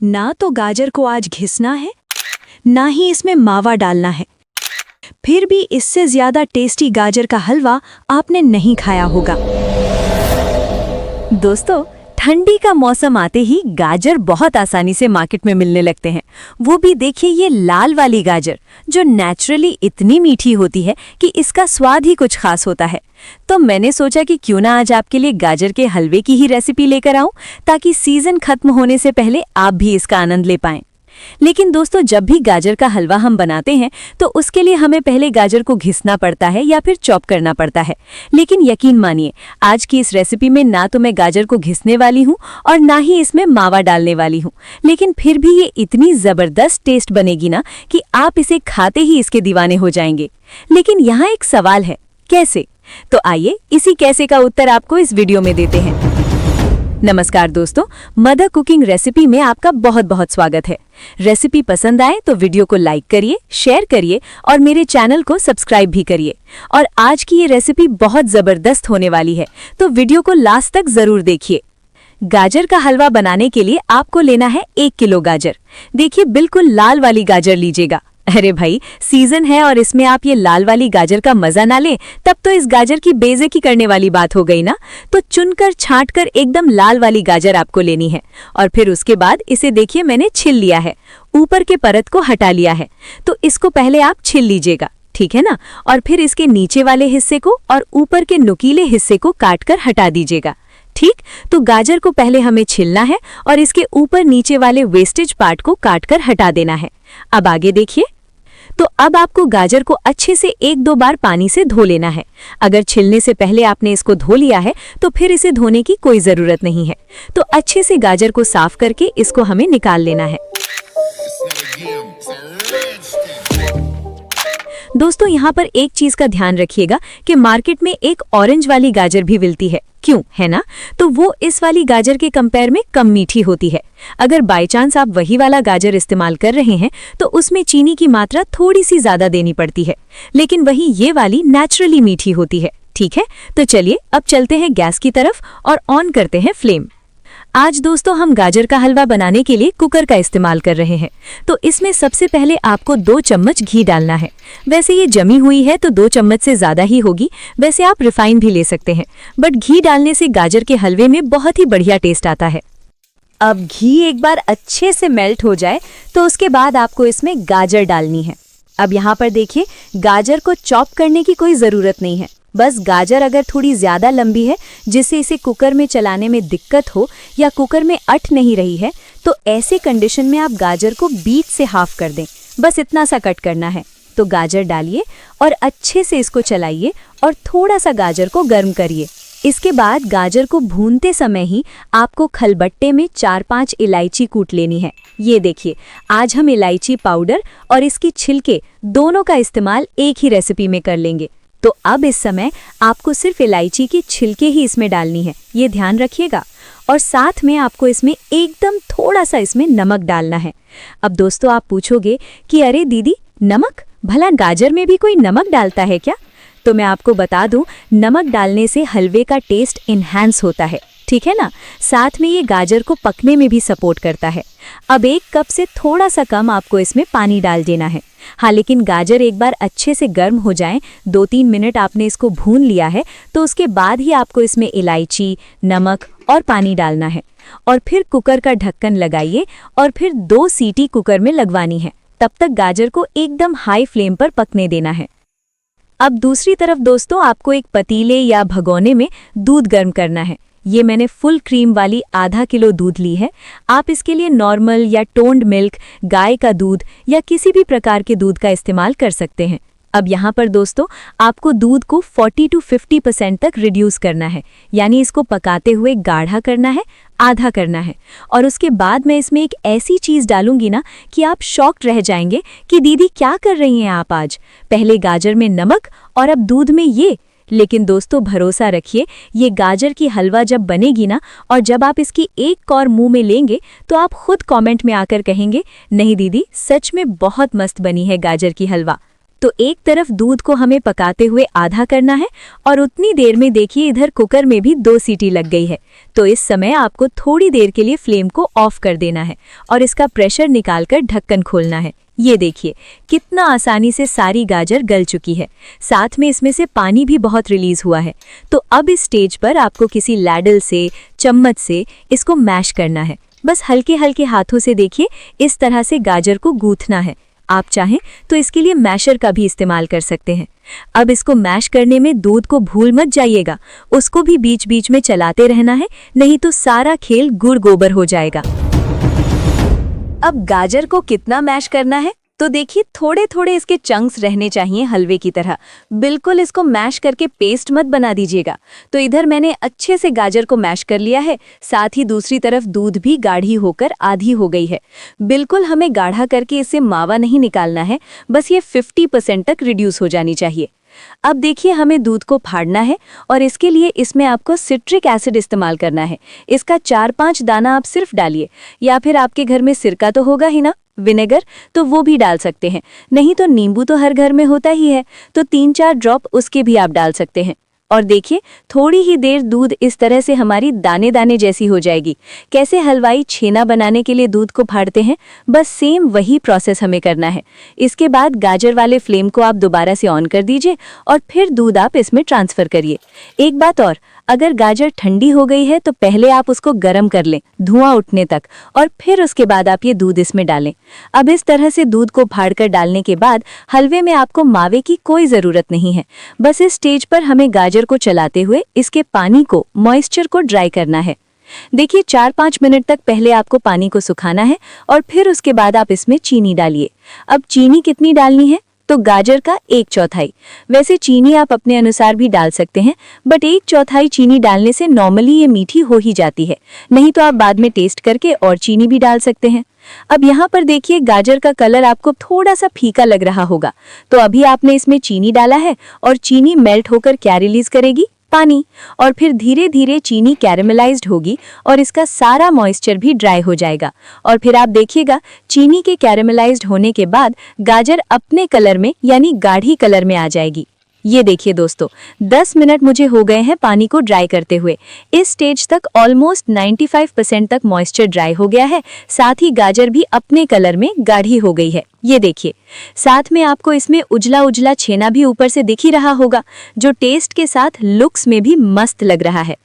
ना तो गाजर को आज घिसना है, ना ही इसमें मावा डालना है। फिर भी इससे ज्यादा टेस्टी गाजर का हलवा आपने नहीं खाया होगा। दोस्तों, ठंडी का मौसम आते ही गाजर बहुत आसानी से मार्केट में मिलने लगते हैं। वो भी देखिए ये लाल वाली गाजर, जो नेचुरली इतनी मीठी होती है कि इसका स्वाद ही कुछ खास होता है। तो मैंने सोचा कि क्यों ना आज आपके लिए गाजर के हलवे की ही रेसिपी लेकर आऊं, ताकि सीजन खत्म होने से पहले आप भी इसका आनंद ले पाएं। लेकिन दोस्तों, जब भी गाजर का हलवा हम बनाते हैं तो उसके लिए हमें पहले गाजर को घिसना पड़ता है या फिर चॉप करना पड़ता है। लेकिन यकीन मानिए, आज की इस रेसिपी में ना तो मैं गाजर को घिसने वाली हूँ और ना ही इसमें मावा डालने वाली हूँ। लेकिन फिर भी ये इतनी ज़बरदस्त टेस्ट बनेगी ना कि आप इसे खाते ही इसके दीवाने हो जाएंगे। लेकिन यहाँ एक सवाल है, कैसे? तो आइए इसी कैसे का उत्तर आपको इस वीडियो में देते हैं। नमस्कार दोस्तों, मदर कुकिंग रेसिपी में आपका बहुत बहुत स्वागत है। रेसिपी पसंद आए तो वीडियो को लाइक करिए, शेयर करिए और मेरे चैनल को सब्सक्राइब भी करिए। और आज की ये रेसिपी बहुत ज़बरदस्त होने वाली है, तो वीडियो को लास्ट तक ज़रूर देखिए। गाजर का हलवा बनाने के लिए आपको लेना है 1 किलो गाजर। देखिए, बिल्कुल लाल वाली गाजर लीजिएगा। अरे भाई, सीजन है और इसमें आप ये लाल वाली गाजर का मजा ना लें, तब तो इस गाजर की बेइज्जती करने वाली बात हो गई ना। तो चुनकर छांटकर एकदम लाल वाली गाजर आपको लेनी है। और फिर उसके बाद इसे देखिए मैंने छिल लिया है, ऊपर के परत को हटा लिया है। तो इसको पहले आप छिल लीजिएगा, ठीक है ना। और फिर इसके नीचे वाले हिस्से को और ऊपर के नुकीले हिस्से को काटकर हटा दीजिएगा। ठीक, तो गाजर को पहले हमें छिलना है और इसके ऊपर नीचे वाले वेस्टेज पार्ट को काटकर हटा देना है। अब आगे देखिए। तो अब आपको गाजर को अच्छे से 1-2 बार पानी से धो लेना है। अगर छिलने से पहले आपने इसको धो लिया है तो फिर इसे धोने की कोई ज़रूरत नहीं है। तो अच्छे से गाजर को साफ करके इसको हमें निकाल लेना है। दोस्तों, यहाँ पर एक चीज का ध्यान रखिएगा कि मार्केट में एक ऑरेंज वाली गाजर भी मिलती है, क्यों है ना। तो वो इस वाली गाजर के कंपेयर में कम मीठी होती है। अगर बाय चांस आप वही वाला गाजर इस्तेमाल कर रहे हैं तो उसमें चीनी की मात्रा थोड़ी सी ज्यादा देनी पड़ती है, लेकिन वही ये वाली नेचुरली मीठी होती है। ठीक है, तो चलिए अब चलते हैं गैस की तरफ और ऑन करते हैं फ्लेम। आज दोस्तों हम गाजर का हलवा बनाने के लिए कुकर का इस्तेमाल कर रहे हैं। तो इसमें सबसे पहले आपको 2 चम्मच घी डालना है। वैसे ये जमी हुई है तो 2 चम्मच से ज़्यादा ही होगी। वैसे आप रिफाइन भी ले सकते हैं, बट घी डालने से गाजर के हलवे में बहुत ही बढ़िया टेस्ट आता है। अब घी एक बार अच्छे से मेल्ट हो जाए तो उसके बाद आपको इसमें गाजर डालनी है। अब यहाँ पर देखिए, गाजर को चॉप करने की कोई ज़रूरत नहीं है। बस गाजर अगर थोड़ी ज़्यादा लंबी है, जिससे इसे कुकर में चलाने में दिक्कत हो या कुकर में अट नहीं रही है, तो ऐसे कंडीशन में आप गाजर को बीच से हाफ कर दें। बस इतना सा कट करना है। तो गाजर डालिए और अच्छे से इसको चलाइए और थोड़ा सा गाजर को गर्म करिए। इसके बाद गाजर को भूनते समय ही आपको खलबट्टे में 4-5 इलायची कूट लेनी है। ये देखिए, आज हम इलायची पाउडर और इसकी छिलके दोनों का इस्तेमाल एक ही रेसिपी में कर लेंगे। तो अब इस समय आपको सिर्फ इलायची की छिलके ही इसमें डालनी है, ये ध्यान रखिएगा। और साथ में आपको इसमें एकदम थोड़ा सा इसमें नमक डालना है। अब दोस्तों, आप पूछोगे कि अरे दीदी, नमक, भला गाजर में भी कोई नमक डालता है क्या? तो मैं आपको बता दूं, नमक डालने से हलवे का टेस्ट इन्हांस होता है, ठीक है ना। साथ में ये गाजर को पकने में भी सपोर्ट करता है। अब 1 कप से थोड़ा सा कम आपको इसमें पानी डाल देना है। हाँ, लेकिन गाजर एक बार अच्छे से गर्म हो जाएं, 2-3 मिनट आपने इसको भून लिया है, तो उसके बाद ही आपको इसमें इलायची, नमक और पानी डालना है। और फिर कुकर का ढक्कन लगाइए और फिर 2 सीटी कुकर में लगवानी है। तब तक गाजर को एकदम हाई फ्लेम पर पकने देना है। अब दूसरी तरफ दोस्तों, आपको एक पतीले या भगोने में दूध गर्म करना है। ये मैंने फुल क्रीम वाली आधा किलो दूध ली है। आप इसके लिए नॉर्मल या टोन्ड मिल्क, गाय का दूध या किसी भी प्रकार के दूध का इस्तेमाल कर सकते हैं। अब यहाँ पर दोस्तों, आपको दूध को 40-50% तक रिड्यूस करना है, यानी इसको पकाते हुए गाढ़ा करना है, आधा करना है। और उसके बाद मैं इसमें एक ऐसी चीज़ डालूंगी ना कि आप शॉक्ड रह जाएंगे कि दीदी क्या कर रही हैं आप आज, पहले गाजर में नमक और अब दूध में ये। लेकिन दोस्तों, भरोसा रखिए, ये गाजर की हलवा जब बनेगी ना और जब आप इसकी एक कौर मुंह में लेंगे तो आप खुद कमेंट में आकर कहेंगे, नहीं दीदी, सच में बहुत मस्त बनी है गाजर की हलवा। तो एक तरफ दूध को हमें पकाते हुए आधा करना है और उतनी देर में देखिए इधर कुकर में भी 2 सीटी लग गई है। तो इस समय आपको थोड़ी देर के लिए फ्लेम को ऑफ कर देना है और इसका प्रेशर निकालकर ढक्कन खोलना है। ये देखिए कितना आसानी से सारी गाजर गल चुकी है, साथ में इसमें से पानी भी बहुत रिलीज हुआ है। तो अब इस स्टेज पर आपको किसी लैडल से, चम्मच से इसको मैश करना है। बस हल्के हल्के हाथों से देखिए इस तरह से गाजर को गूंथना है। आप चाहें तो इसके लिए मैशर का भी इस्तेमाल कर सकते हैं। अब इसको मैश करने में दूध को भूल मत जाइएगा, उसको भी बीच बीच में चलाते रहना है, नहीं तो सारा खेल गुड़ गोबर हो जाएगा। अब गाजर को कितना मैश करना है तो देखिए थोड़े थोड़े इसके चंक्स रहने चाहिए हलवे की तरह। बिल्कुल इसको मैश करके पेस्ट मत बना दीजिएगा। तो इधर मैंने अच्छे से गाजर को मैश कर लिया है, साथ ही दूसरी तरफ दूध भी गाढ़ी होकर आधी हो गई है। बिल्कुल हमें गाढ़ा करके इससे मावा नहीं निकालना है, बस ये 50% तक रिड्यूस हो जानी चाहिए। अब देखिए हमें दूध को फाड़ना है और इसके लिए इसमें आपको सिट्रिक एसिड इस्तेमाल करना है। इसका 4-5 दाना आप सिर्फ डालिए, या फिर आपके घर में सिरका तो होगा ही ना, विनेगर, तो वो भी डाल सकते हैं। नहीं तो नींबू तो हर घर में होता ही है, तो 3-4 ड्रॉप उसके भी आप डाल सकते हैं। और देखिए थोड़ी ही देर दूध इस तरह से हमारी दाने दाने जैसी हो जाएगी। कैसे हलवाई छेना बनाने के लिए दूध को फाड़ते हैं, बस सेम वही प्रोसेस हमें करना है। इसके बाद गाजर वाले फ्लेम को आप दोबारा से ऑन कर दीजिए और फिर दूध आप इसमें ट्रांसफ़र करिए। एक बात और, अगर गाजर ठंडी हो गई है तो पहले आप उसको गर्म कर लें धुआं उठने तक, और फिर उसके बाद आप ये दूध इसमें डालें। अब इस तरह से दूध को फाड़कर डालने के बाद हलवे में आपको मावे की कोई ज़रूरत नहीं है। बस इस स्टेज पर हमें गाजर को चलाते हुए इसके पानी को, मॉइस्चर को ड्राई करना है। देखिए 4-5 मिनट तक पहले आपको पानी को सुखाना है और फिर उसके बाद आप इसमें चीनी डालिए। अब चीनी कितनी डालनी है तो गाजर का 1/4। वैसे चीनी आप अपने अनुसार भी डाल सकते हैं, बट 1/4 चीनी डालने से नॉर्मली ये मीठी हो ही जाती है। नहीं तो आप बाद में टेस्ट करके और चीनी भी डाल सकते हैं। अब यहाँ पर देखिए गाजर का कलर आपको थोड़ा सा फीका लग रहा होगा, तो अभी आपने इसमें चीनी डाला है और चीनी मेल्ट होकर क्या रिलीज करेगी, पानी, और फिर धीरे धीरे चीनी कैरेमलाइज्ड होगी और इसका सारा मॉइस्चर भी ड्राई हो जाएगा। और फिर आप देखिएगा चीनी के कैरेमलाइज्ड होने के बाद गाजर अपने कलर में यानी गाढ़ी कलर में आ जाएगी। ये देखिए दोस्तों 10 मिनट मुझे हो गए हैं पानी को ड्राई करते हुए। इस स्टेज तक ऑलमोस्ट 95% तक मॉइस्चर ड्राई हो गया है, साथ ही गाजर भी अपने कलर में गाढ़ी हो गई है। ये देखिए साथ में आपको इसमें उजला उजला छेना भी ऊपर से दिख ही रहा होगा, जो टेस्ट के साथ लुक्स में भी मस्त लग रहा है।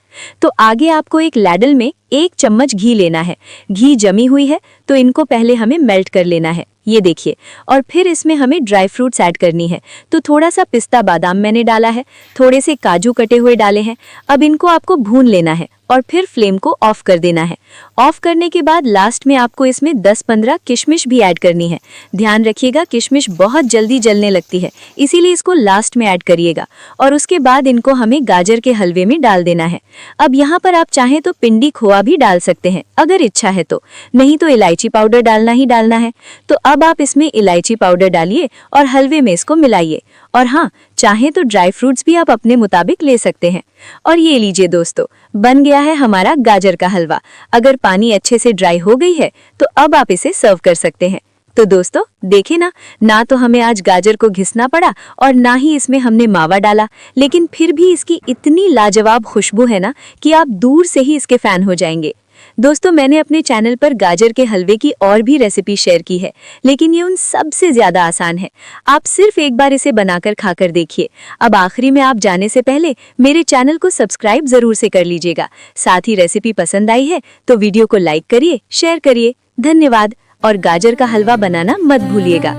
तो आगे आपको एक लैडल में 1 चम्मच घी लेना है। घी जमी हुई है तो इनको पहले हमें मेल्ट कर लेना है, ये देखिए। और फिर इसमें हमें ड्राई फ्रूट्स ऐड करनी है। तो थोड़ा सा पिस्ता बादाम मैंने डाला है, थोड़े से काजू कटे हुए डाले हैं। अब इनको आपको भून लेना है और फिर फ्लेम को ऑफ कर देना है। ऑफ करने के बाद लास्ट में आपको इसमें 10-15 किशमिश भी ऐड करनी है। ध्यान रखिएगा किशमिश बहुत जल्दी जलने लगती है, इसीलिए इसको लास्ट में ऐड करिएगा। और उसके बाद इनको हमें गाजर के हलवे में डाल देना है। अब यहाँ पर आप चाहें तो पिंडी खोआ भी डाल सकते हैं अगर इच्छा है तो, नहीं तो इलायची पाउडर डालना ही डालना है। तो अब आप इसमें इलायची पाउडर डालिए और हलवे में इसको मिलाइए। और हाँ, चाहे तो ड्राई फ्रूट्स भी आप अपने मुताबिक ले सकते हैं। और ये लीजिए दोस्तों, बन गया है हमारा गाजर का हलवा। अगर पानी अच्छे से ड्राई हो गई है तो अब आप इसे सर्व कर सकते हैं। तो दोस्तों देखे ना तो हमें आज गाजर को घिसना पड़ा और ना ही इसमें हमने मावा डाला, लेकिन फिर भी इसकी इतनी लाजवाब खुशबू है ना कि आप दूर से ही इसके फैन हो जाएंगे। दोस्तों मैंने अपने चैनल पर गाजर के हलवे की और भी रेसिपी शेयर की है, लेकिन ये उन सबसे ज्यादा आसान है। आप सिर्फ एक बार इसे बनाकर खाकर देखिए। अब आखिरी में आप जाने से पहले मेरे चैनल को सब्सक्राइब जरूर से कर लीजिएगा। साथ ही रेसिपी पसंद आई है तो वीडियो को लाइक करिए, शेयर करिए। धन्यवाद। और गाजर का हलवा बनाना मत भूलिएगा।